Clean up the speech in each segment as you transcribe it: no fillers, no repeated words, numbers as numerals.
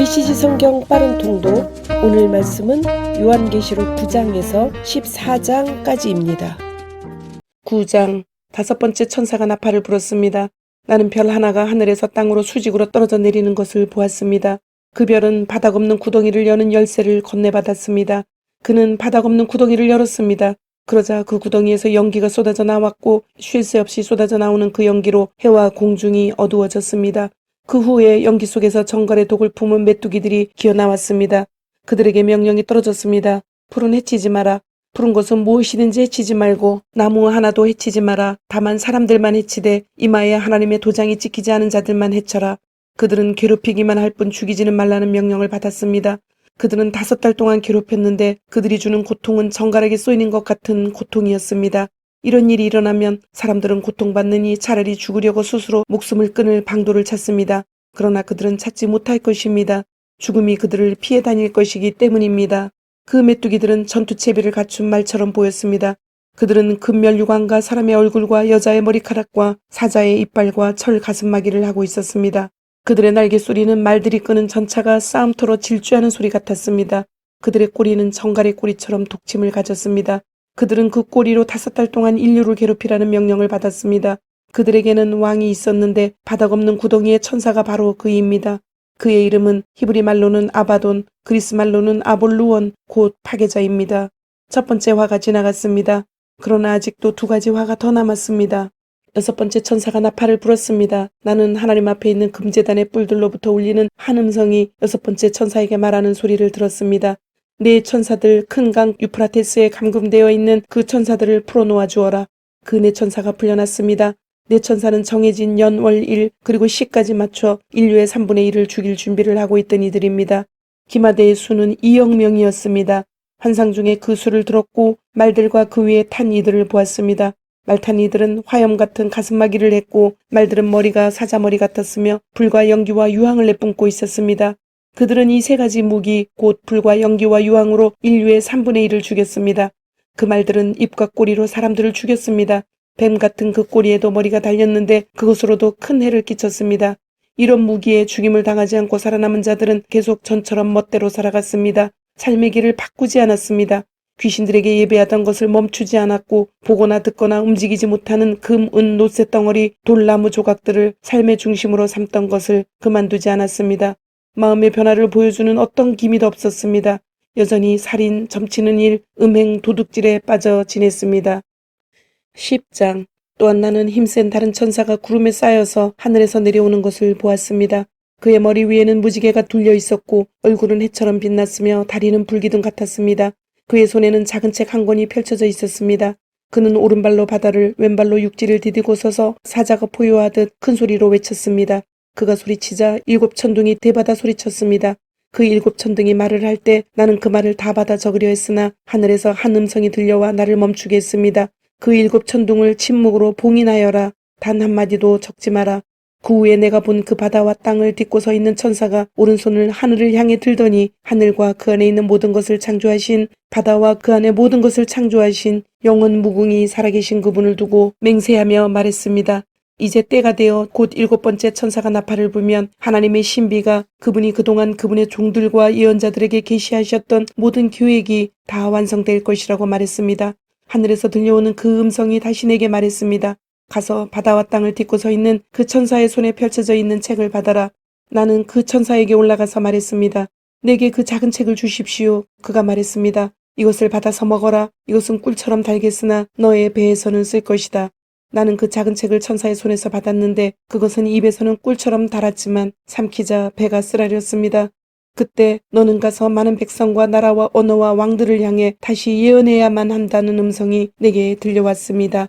메시지 성경 빠른 통독. 오늘 말씀은 요한계시록 9장에서 14장까지입니다. 9장. 다섯 번째 천사가 나팔을 불었습니다. 나는 별 하나가 하늘에서 땅으로 수직으로 떨어져 내리는 것을 보았습니다. 그 별은 바닥 없는 구덩이를 여는 열쇠를 건네받았습니다. 그는 바닥 없는 구덩이를 열었습니다. 그러자 그 구덩이에서 연기가 쏟아져 나왔고 쉴 새 없이 쏟아져 나오는 그 연기로 해와 공중이 어두워졌습니다. 그 후에 연기 속에서 정갈의 독을 품은 메뚜기들이 기어나왔습니다. 그들에게 명령이 떨어졌습니다. 풀은 해치지 마라. 푸른 것은 무엇이든지 해치지 말고 나무 하나도 해치지 마라. 다만 사람들만 해치되 이마에 하나님의 도장이 찍히지 않은 자들만 해쳐라. 그들은 괴롭히기만 할 뿐 죽이지는 말라는 명령을 받았습니다. 그들은 5달 동안 괴롭혔는데 그들이 주는 고통은 정갈하게 쏘이는 것 같은 고통이었습니다. 이런 일이 일어나면 사람들은 고통받느니 차라리 죽으려고 스스로 목숨을 끊을 방도를 찾습니다. 그러나 그들은 찾지 못할 것입니다. 죽음이 그들을 피해 다닐 것이기 때문입니다. 그 메뚜기들은 전투체비를 갖춘 말처럼 보였습니다. 그들은 금멸유광과 사람의 얼굴과 여자의 머리카락과 사자의 이빨과 철 가슴막이를 하고 있었습니다. 그들의 날개 소리는 말들이 끄는 전차가 싸움터로 질주하는 소리 같았습니다. 그들의 꼬리는 정갈의 꼬리처럼 독침을 가졌습니다. 그들은 그 꼬리로 5달 동안 인류를 괴롭히라는 명령을 받았습니다. 그들에게는 왕이 있었는데 바닥 없는 구덩이의 천사가 바로 그이입니다. 그의 이름은 히브리 말로는 아바돈, 그리스 말로는 아볼루온, 곧 파괴자입니다. 첫 번째 화가 지나갔습니다. 그러나 아직도 2가지 화가 더 남았습니다. 6번째 천사가 나팔을 불었습니다. 나는 하나님 앞에 있는 금제단의 뿔들로부터 울리는 한 음성이 6번째 천사에게 말하는 소리를 들었습니다. 네 천사들 큰 강 유프라테스에 감금되어 있는 그 천사들을 풀어놓아 주어라. 그 네 천사가 풀려났습니다. 네 천사는 정해진 연, 월, 일 그리고 시까지 맞춰 인류의 3분의 1을 죽일 준비를 하고 있던 이들입니다. 기마대의 수는 2억 명이었습니다. 환상 중에 그 수를 들었고 말들과 그 위에 탄 이들을 보았습니다. 말 탄 이들은 화염 같은 가슴막이를 했고 말들은 머리가 사자머리 같았으며 불과 연기와 유황을 내뿜고 있었습니다. 그들은 이 3가지 무기 곧 불과 연기와 유황으로 인류의 3분의 1을 죽였습니다. 그 말들은 입과 꼬리로 사람들을 죽였습니다. 뱀 같은 그 꼬리에도 머리가 달렸는데 그것으로도 큰 해를 끼쳤습니다. 이런 무기에 죽임을 당하지 않고 살아남은 자들은 계속 전처럼 멋대로 살아갔습니다. 삶의 길을 바꾸지 않았습니다. 귀신들에게 예배하던 것을 멈추지 않았고 보거나 듣거나 움직이지 못하는 금, 은, 노쇠 덩어리, 돌나무 조각들을 삶의 중심으로 삼던 것을 그만두지 않았습니다. 마음의 변화를 보여주는 어떤 기미도 없었습니다. 여전히 살인, 점치는 일, 음행, 도둑질에 빠져 지냈습니다. 10장. 또한 나는 힘센 다른 천사가 구름에 쌓여서 하늘에서 내려오는 것을 보았습니다. 그의 머리 위에는 무지개가 둘려 있었고 얼굴은 해처럼 빛났으며 다리는 불기둥 같았습니다. 그의 손에는 작은 책 한 권이 펼쳐져 있었습니다. 그는 오른발로 바다를 왼발로 육지를 디디고 서서 사자가 포효하듯 큰 소리로 외쳤습니다. 그가 소리치자 7 천둥이 대받아 소리쳤습니다. 그 7 천둥이 말을 할 때 나는 그 말을 다 받아 적으려 했으나 하늘에서 한 음성이 들려와 나를 멈추게 했습니다. 그 7 천둥을 침묵으로 봉인하여라. 단 한마디도 적지 마라. 그 후에 내가 본 그 바다와 땅을 딛고 서 있는 천사가 오른손을 하늘을 향해 들더니 하늘과 그 안에 있는 모든 것을 창조하신 바다와 그 안에 모든 것을 창조하신 영원 무궁히 살아계신 그분을 두고 맹세하며 말했습니다. 이제 때가 되어 곧 7번째 천사가 나팔을 불면 하나님의 신비가 그분이 그동안 그분의 종들과 예언자들에게 계시하셨던 모든 계획이 다 완성될 것이라고 말했습니다. 하늘에서 들려오는 그 음성이 다시 내게 말했습니다. 가서 바다와 땅을 딛고 서 있는 그 천사의 손에 펼쳐져 있는 책을 받아라. 나는 그 천사에게 올라가서 말했습니다. 내게 그 작은 책을 주십시오. 그가 말했습니다. 이것을 받아서 먹어라. 이것은 꿀처럼 달겠으나 너의 배에서는 쓸 것이다. 나는 그 작은 책을 천사의 손에서 받았는데 그것은 입에서는 꿀처럼 달았지만 삼키자 배가 쓰라렸습니다. 그때 너는 가서 많은 백성과 나라와 언어와 왕들을 향해 다시 예언해야만 한다는 음성이 내게 들려왔습니다.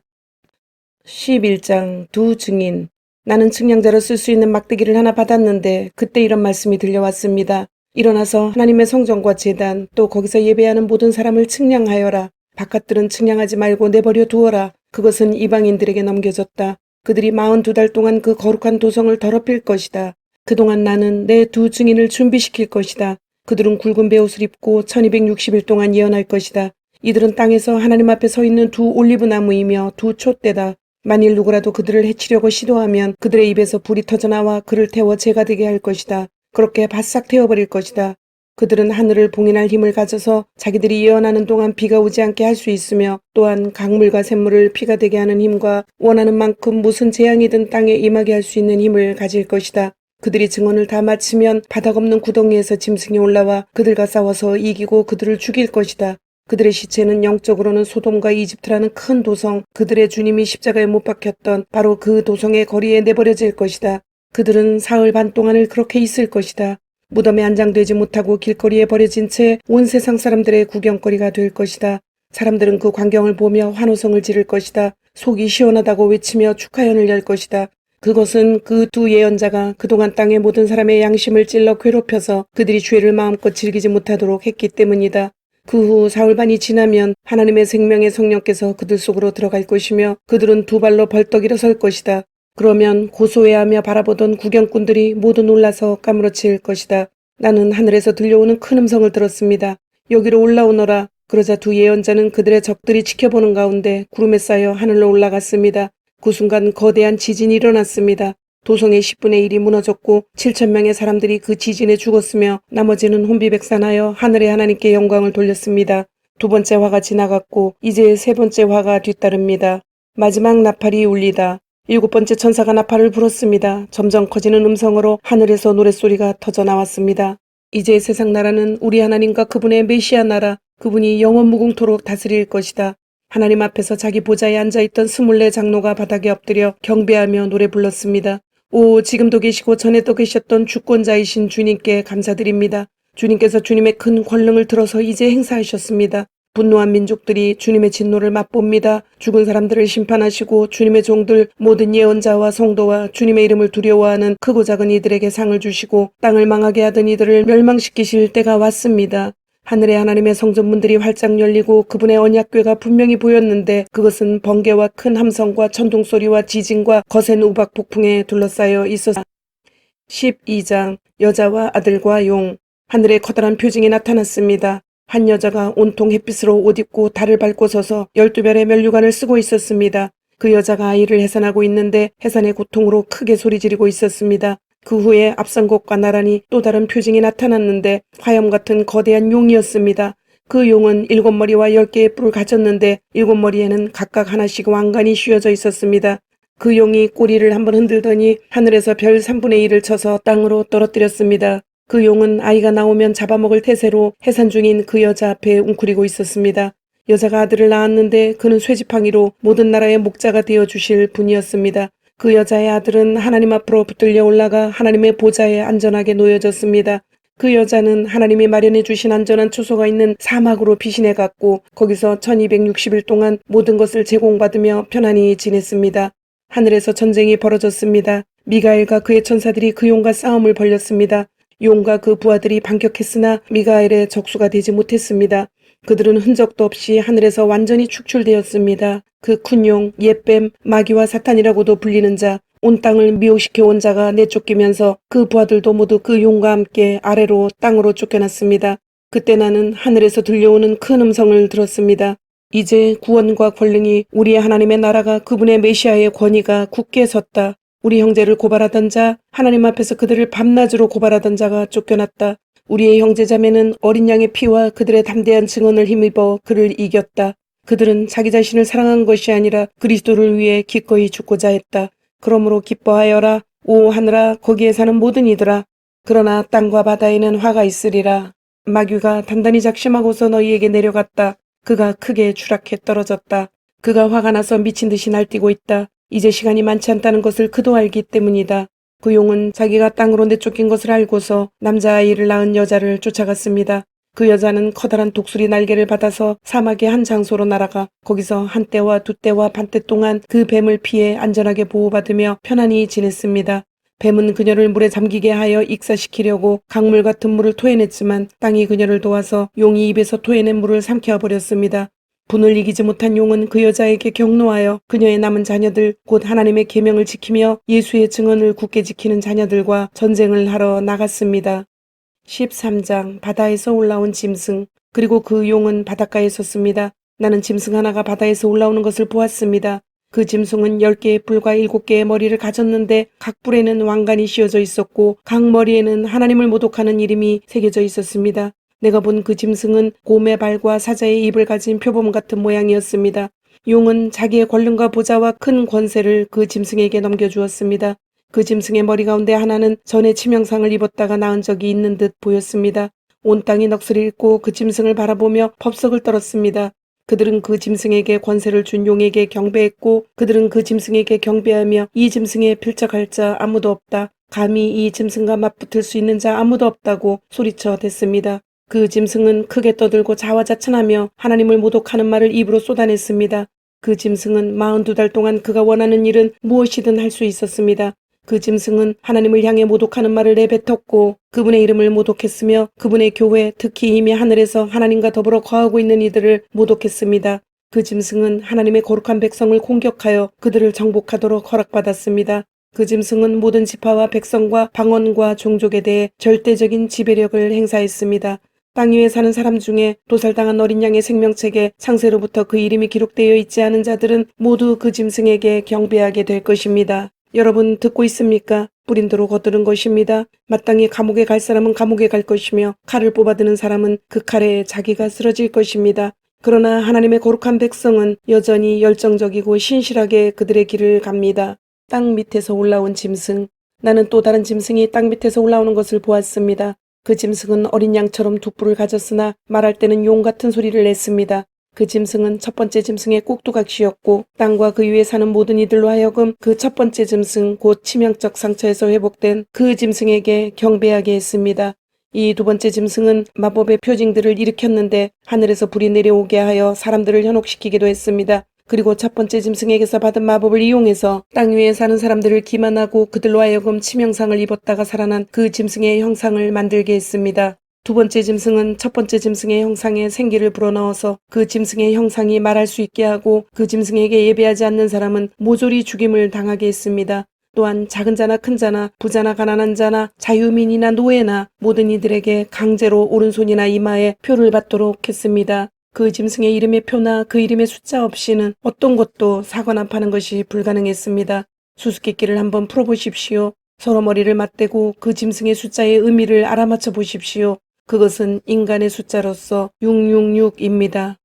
11장. 두 증인. 나는 측량자로 쓸 수 있는 막대기를 하나 받았는데 그때 이런 말씀이 들려왔습니다. 일어나서 하나님의 성전과 제단 또 거기서 예배하는 모든 사람을 측량하여라. 바깥들은 측량하지 말고 내버려 두어라. 그것은 이방인들에게 넘겨졌다. 그들이 42달 동안 그 거룩한 도성을 더럽힐 것이다. 그동안 나는 내 2 증인을 준비시킬 것이다. 그들은 굵은 베옷을 입고 1260일 동안 예언할 것이다. 이들은 땅에서 하나님 앞에 서 있는 2 올리브 나무이며 2 촛대다. 만일 누구라도 그들을 해치려고 시도하면 그들의 입에서 불이 터져나와 그를 태워 재가 되게 할 것이다. 그렇게 바싹 태워버릴 것이다. 그들은 하늘을 봉인할 힘을 가져서 자기들이 예언하는 동안 비가 오지 않게 할 수 있으며 또한 강물과 샘물을 피가 되게 하는 힘과 원하는 만큼 무슨 재앙이든 땅에 임하게 할 수 있는 힘을 가질 것이다. 그들이 증언을 다 마치면 바닥 없는 구덩이에서 짐승이 올라와 그들과 싸워서 이기고 그들을 죽일 것이다. 그들의 시체는 영적으로는 소돔과 이집트라는 큰 도성, 그들의 주님이 십자가에 못 박혔던 바로 그 도성의 거리에 내버려질 것이다. 그들은 사흘 반 동안을 그렇게 있을 것이다. 무덤에 안장되지 못하고 길거리에 버려진 채 온 세상 사람들의 구경거리가 될 것이다. 사람들은 그 광경을 보며 환호성을 지를 것이다. 속이 시원하다고 외치며 축하연을 열 것이다. 그것은 그 두 예언자가 그동안 땅의 모든 사람의 양심을 찔러 괴롭혀서 그들이 죄를 마음껏 즐기지 못하도록 했기 때문이다. 그 후 사흘반이 지나면 하나님의 생명의 성령께서 그들 속으로 들어갈 것이며 그들은 두 발로 벌떡 일어설 것이다. 그러면 고소해하며 바라보던 구경꾼들이 모두 놀라서 까무러칠 것이다. 나는 하늘에서 들려오는 큰 음성을 들었습니다. 여기로 올라오너라. 그러자 두 예언자는 그들의 적들이 지켜보는 가운데 구름에 쌓여 하늘로 올라갔습니다. 그 순간 거대한 지진이 일어났습니다. 도성의 10분의 1이 무너졌고 7,000명의 사람들이 그 지진에 죽었으며 나머지는 혼비백산하여 하늘의 하나님께 영광을 돌렸습니다. 두 번째 화가 지나갔고 이제 세 번째 화가 뒤따릅니다. 마지막 나팔이 울리다. 일곱 번째 천사가 나팔을 불었습니다. 점점 커지는 음성으로 하늘에서 노랫소리가 터져 나왔습니다. 이제 세상 나라는 우리 하나님과 그분의 메시아 나라, 그분이 영원 무궁토록 다스릴 것이다. 하나님 앞에서 자기 보좌에 앉아있던 24 장로가 바닥에 엎드려 경배하며 노래 불렀습니다. 오, 지금도 계시고 전에도 계셨던 주권자이신 주님께 감사드립니다. 주님께서 주님의 큰 권능을 들어서 이제 행사하셨습니다. 분노한 민족들이 주님의 진노를 맛봅니다. 죽은 사람들을 심판하시고 주님의 종들 모든 예언자와 성도와 주님의 이름을 두려워하는 크고 작은 이들에게 상을 주시고 땅을 망하게 하던 이들을 멸망시키실 때가 왔습니다. 하늘의 하나님의 성전문들이 활짝 열리고 그분의 언약궤가 분명히 보였는데 그것은 번개와 큰 함성과 천둥소리와 지진과 거센 우박 폭풍에 둘러싸여 있었습니다. 12장 여자와 아들과 용. 하늘에 커다란 표징이 나타났습니다. 한 여자가 온통 햇빛으로 옷 입고 달을 밟고 서서 12별의 면류관을 쓰고 있었습니다. 그 여자가 아이를 해산하고 있는데 해산의 고통으로 크게 소리 지르고 있었습니다. 그 후에 앞선 것과 나란히 또 다른 표징이 나타났는데 화염 같은 거대한 용이었습니다. 그 용은 7머리와 10개의 뿔을 가졌는데 7머리에는 각각 하나씩 왕관이 씌워져 있었습니다. 그 용이 꼬리를 한번 흔들더니 하늘에서 별 3분의 1을 쳐서 땅으로 떨어뜨렸습니다. 그 용은 아이가 나오면 잡아먹을 태세로 해산 중인 그 여자 앞에 웅크리고 있었습니다. 여자가 아들을 낳았는데 그는 쇠지팡이로 모든 나라의 목자가 되어주실 분이었습니다. 그 여자의 아들은 하나님 앞으로 붙들려 올라가 하나님의 보좌에 안전하게 놓여졌습니다. 그 여자는 하나님이 마련해 주신 안전한 초소가 있는 사막으로 피신해 갔고 거기서 1260일 동안 모든 것을 제공받으며 편안히 지냈습니다. 하늘에서 전쟁이 벌어졌습니다. 미가엘과 그의 천사들이 그 용과 싸움을 벌였습니다. 용과 그 부하들이 반격했으나 미가엘의 적수가 되지 못했습니다. 그들은 흔적도 없이 하늘에서 완전히 축출되었습니다. 그 큰 용, 옛뱀, 마귀와 사탄이라고도 불리는 자, 온 땅을 미혹시켜 온 자가 내쫓기면서 그 부하들도 모두 그 용과 함께 아래로 땅으로 쫓겨났습니다. 그때 나는 하늘에서 들려오는 큰 음성을 들었습니다. 이제 구원과 권능이 우리의 하나님의 나라가 그분의 메시아의 권위가 굳게 섰다. 우리 형제를 고발하던 자, 하나님 앞에서 그들을 밤낮으로 고발하던 자가 쫓겨났다. 우리의 형제자매는 어린 양의 피와 그들의 담대한 증언을 힘입어 그를 이겼다. 그들은 자기 자신을 사랑한 것이 아니라 그리스도를 위해 기꺼이 죽고자 했다. 그러므로 기뻐하여라. 오 하늘아, 거기에 사는 모든 이들아. 그러나 땅과 바다에는 화가 있으리라. 마귀가 단단히 작심하고서 너희에게 내려갔다. 그가 크게 추락해 떨어졌다. 그가 화가 나서 미친 듯이 날뛰고 있다. 이제 시간이 많지 않다는 것을 그도 알기 때문이다. 그 용은 자기가 땅으로 내쫓긴 것을 알고서 남자아이를 낳은 여자를 쫓아갔습니다. 그 여자는 커다란 독수리 날개를 받아서 사막의 한 장소로 날아가 거기서 한 때와 두 때와 반때 동안 그 뱀을 피해 안전하게 보호받으며 편안히 지냈습니다. 뱀은 그녀를 물에 잠기게 하여 익사시키려고 강물 같은 물을 토해냈지만 땅이 그녀를 도와서 용이 입에서 토해낸 물을 삼켜버렸습니다. 분을 이기지 못한 용은 그 여자에게 경노하여 그녀의 남은 자녀들 곧 하나님의 계명을 지키며 예수의 증언을 굳게 지키는 자녀들과 전쟁을 하러 나갔습니다. 13장 바다에서 올라온 짐승. 그리고 그 용은 바닷가에 섰습니다. 나는 짐승 하나가 바다에서 올라오는 것을 보았습니다. 그 짐승은 10개의 뿔과 7개의 머리를 가졌는데 각 뿔에는 왕관이 씌워져 있었고 각 머리에는 하나님을 모독하는 이름이 새겨져 있었습니다. 내가 본 그 짐승은 곰의 발과 사자의 입을 가진 표범 같은 모양이었습니다. 용은 자기의 권능과 보좌와 큰 권세를 그 짐승에게 넘겨주었습니다. 그 짐승의 머리 가운데 하나는 전에 치명상을 입었다가 나은 적이 있는 듯 보였습니다. 온 땅이 넋을 잃고 그 짐승을 바라보며 법석을 떨었습니다. 그들은 그 짐승에게 권세를 준 용에게 경배했고 그들은 그 짐승에게 경배하며 이 짐승에 필적할 자 아무도 없다. 감히 이 짐승과 맞붙을 수 있는 자 아무도 없다고 소리쳐 댔습니다. 그 짐승은 크게 떠들고 자화자찬하며 하나님을 모독하는 말을 입으로 쏟아냈습니다. 그 짐승은 42달 동안 그가 원하는 일은 무엇이든 할 수 있었습니다. 그 짐승은 하나님을 향해 모독하는 말을 내뱉었고 그분의 이름을 모독했으며 그분의 교회, 특히 이미 하늘에서 하나님과 더불어 거하고 있는 이들을 모독했습니다. 그 짐승은 하나님의 거룩한 백성을 공격하여 그들을 정복하도록 허락받았습니다. 그 짐승은 모든 지파와 백성과 방언과 종족에 대해 절대적인 지배력을 행사했습니다. 땅 위에 사는 사람 중에 도살당한 어린 양의 생명책에 창세로부터 그 이름이 기록되어 있지 않은 자들은 모두 그 짐승에게 경배하게 될 것입니다. 여러분 듣고 있습니까? 뿌린대로 거두는 것입니다. 마땅히 감옥에 갈 사람은 감옥에 갈 것이며 칼을 뽑아드는 사람은 그 칼에 자기가 쓰러질 것입니다. 그러나 하나님의 거룩한 백성은 여전히 열정적이고 신실하게 그들의 길을 갑니다. 땅 밑에서 올라온 짐승. 나는 또 다른 짐승이 땅 밑에서 올라오는 것을 보았습니다. 그 짐승은 어린 양처럼 두 뿔을 가졌으나 말할 때는 용 같은 소리를 냈습니다. 그 짐승은 첫 번째 짐승의 꼭두각시였고 땅과 그 위에 사는 모든 이들로 하여금 그 첫 번째 짐승 곧 치명적 상처에서 회복된 그 짐승에게 경배하게 했습니다. 이 두 번째 짐승은 마법의 표징들을 일으켰는데 하늘에서 불이 내려오게 하여 사람들을 현혹시키기도 했습니다. 그리고 첫 번째 짐승에게서 받은 마법을 이용해서 땅 위에 사는 사람들을 기만하고 그들로 하여금 치명상을 입었다가 살아난 그 짐승의 형상을 만들게 했습니다. 두 번째 짐승은 첫 번째 짐승의 형상에 생기를 불어넣어서 그 짐승의 형상이 말할 수 있게 하고 그 짐승에게 예배하지 않는 사람은 모조리 죽임을 당하게 했습니다. 또한 작은 자나 큰 자나 부자나 가난한 자나 자유민이나 노예나 모든 이들에게 강제로 오른손이나 이마에 표를 받도록 했습니다. 그 짐승의 이름의 표나 그 이름의 숫자 없이는 어떤 것도 사거나 파는 것이 불가능했습니다. 수수께끼를 한번 풀어보십시오. 서로 머리를 맞대고 그 짐승의 숫자의 의미를 알아맞혀 보십시오. 그것은 인간의 숫자로서 666입니다.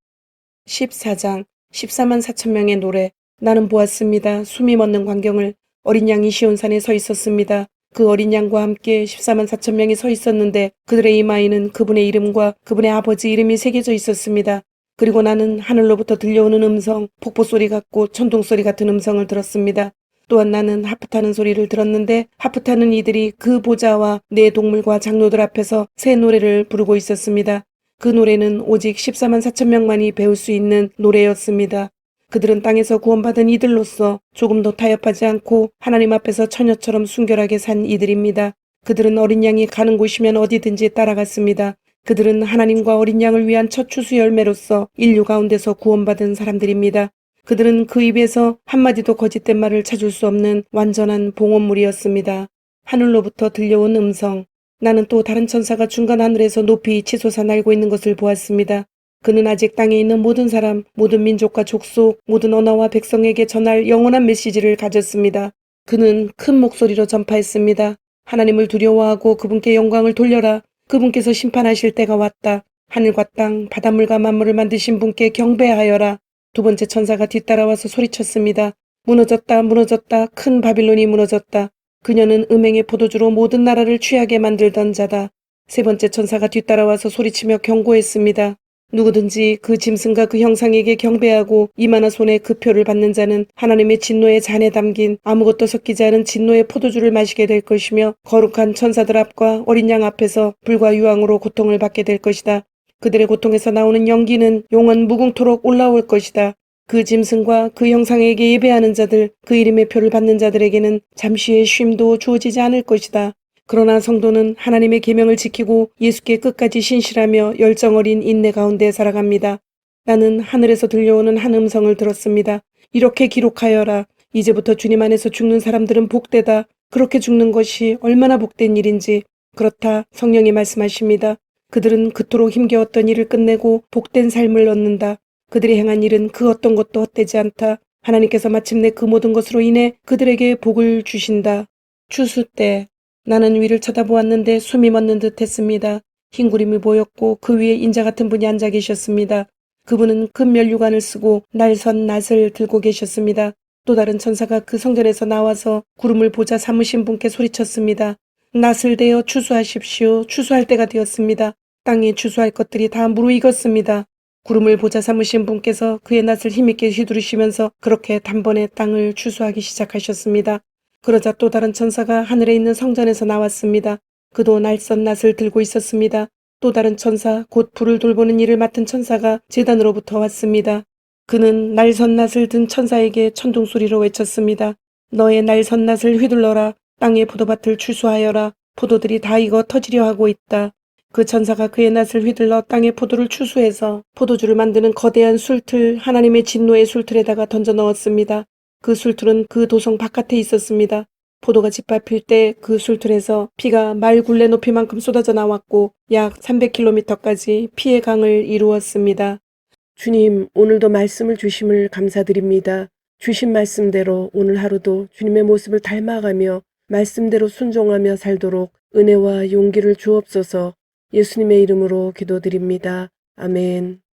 14장 14만 4천 명의 노래. 나는 보았습니다. 숨이 멎는 광경을. 어린 양이 시온산에 서 있었습니다. 그 어린 양과 함께 14만 4천 명이 서 있었는데 그들의 이마에는 그분의 이름과 그분의 아버지 이름이 새겨져 있었습니다. 그리고 나는 하늘로부터 들려오는 음성, 폭포소리 같고 천둥소리 같은 음성을 들었습니다. 또한 나는 하프 타는 소리를 들었는데 하프 타는 이들이 그 보좌와 네 동물과 장로들 앞에서 새 노래를 부르고 있었습니다. 그 노래는 오직 14만 4천 명만이 배울 수 있는 노래였습니다. 그들은 땅에서 구원받은 이들로서 조금 더 타협하지 않고 하나님 앞에서 처녀처럼 순결하게 산 이들입니다. 그들은 어린 양이 가는 곳이면 어디든지 따라갔습니다. 그들은 하나님과 어린 양을 위한 첫 추수 열매로서 인류 가운데서 구원받은 사람들입니다. 그들은 그 입에서 한마디도 거짓된 말을 찾을 수 없는 완전한 봉헌물이었습니다. 하늘로부터 들려온 음성. 나는 또 다른 천사가 중간 하늘에서 높이 치솟아 날고 있는 것을 보았습니다. 그는 아직 땅에 있는 모든 사람, 모든 민족과 족속, 모든 언어와 백성에게 전할 영원한 메시지를 가졌습니다. 그는 큰 목소리로 전파했습니다. 하나님을 두려워하고 그분께 영광을 돌려라. 그분께서 심판하실 때가 왔다. 하늘과 땅, 바닷물과 만물을 만드신 분께 경배하여라. 두 번째 천사가 뒤따라와서 소리쳤습니다. 무너졌다, 무너졌다. 큰 바빌론이 무너졌다. 그녀는 음행의 포도주로 모든 나라를 취하게 만들던 자다. 세 번째 천사가 뒤따라와서 소리치며 경고했습니다. 누구든지 그 짐승과 그 형상에게 경배하고 이마나 손에 그 표를 받는 자는 하나님의 진노의 잔에 담긴 아무것도 섞이지 않은 진노의 포도주를 마시게 될 것이며 거룩한 천사들 앞과 어린 양 앞에서 불과 유황으로 고통을 받게 될 것이다. 그들의 고통에서 나오는 연기는 영원 무궁토록 올라올 것이다. 그 짐승과 그 형상에게 예배하는 자들, 그 이름의 표를 받는 자들에게는 잠시의 쉼도 주어지지 않을 것이다. 그러나 성도는 하나님의 계명을 지키고 예수께 끝까지 신실하며 열정 어린 인내 가운데 살아갑니다. 나는 하늘에서 들려오는 한 음성을 들었습니다. 이렇게 기록하여라. 이제부터 주님 안에서 죽는 사람들은 복되다. 그렇게 죽는 것이 얼마나 복된 일인지. 그렇다. 성령이 말씀하십니다. 그들은 그토록 힘겨웠던 일을 끝내고 복된 삶을 얻는다. 그들이 행한 일은 그 어떤 것도 헛되지 않다. 하나님께서 마침내 그 모든 것으로 인해 그들에게 복을 주신다. 추수 때 나는 위를 쳐다보았는데 숨이 멎는 듯 했습니다. 흰 구름이 보였고 그 위에 인자 같은 분이 앉아 계셨습니다. 그분은 금 면류관을 쓰고 날선 낫을 들고 계셨습니다. 또 다른 천사가 그 성전에서 나와서 구름을 보자 삼으신 분께 소리쳤습니다. 낫을 대어 추수하십시오. 추수할 때가 되었습니다. 땅에 추수할 것들이 다 무르익었습니다. 구름을 보자 삼으신 분께서 그의 낫을 힘있게 휘두르시면서 그렇게 단번에 땅을 추수하기 시작하셨습니다. 그러자 또 다른 천사가 하늘에 있는 성전에서 나왔습니다. 그도 날선 낫을 들고 있었습니다. 또 다른 천사, 곧 불을 돌보는 일을 맡은 천사가 제단으로부터 왔습니다. 그는 날선 낫을 든 천사에게 천둥소리로 외쳤습니다. 너의 날선 낫을 휘둘러라. 땅의 포도밭을 추수하여라. 포도들이 다 익어 터지려 하고 있다. 그 천사가 그의 낫을 휘둘러 땅의 포도를 추수해서 포도주를 만드는 거대한 술틀, 하나님의 진노의 술틀에다가 던져 넣었습니다. 그 술틀은 그 도성 바깥에 있었습니다. 포도가 짓밟힐 때 그 술틀에서 피가 말 굴레 높이만큼 쏟아져 나왔고 약 300km까지 피의 강을 이루었습니다. 주님, 오늘도 말씀을 주심을 감사드립니다. 주신 말씀대로 오늘 하루도 주님의 모습을 닮아가며 말씀대로 순종하며 살도록 은혜와 용기를 주옵소서. 예수님의 이름으로 기도드립니다. 아멘.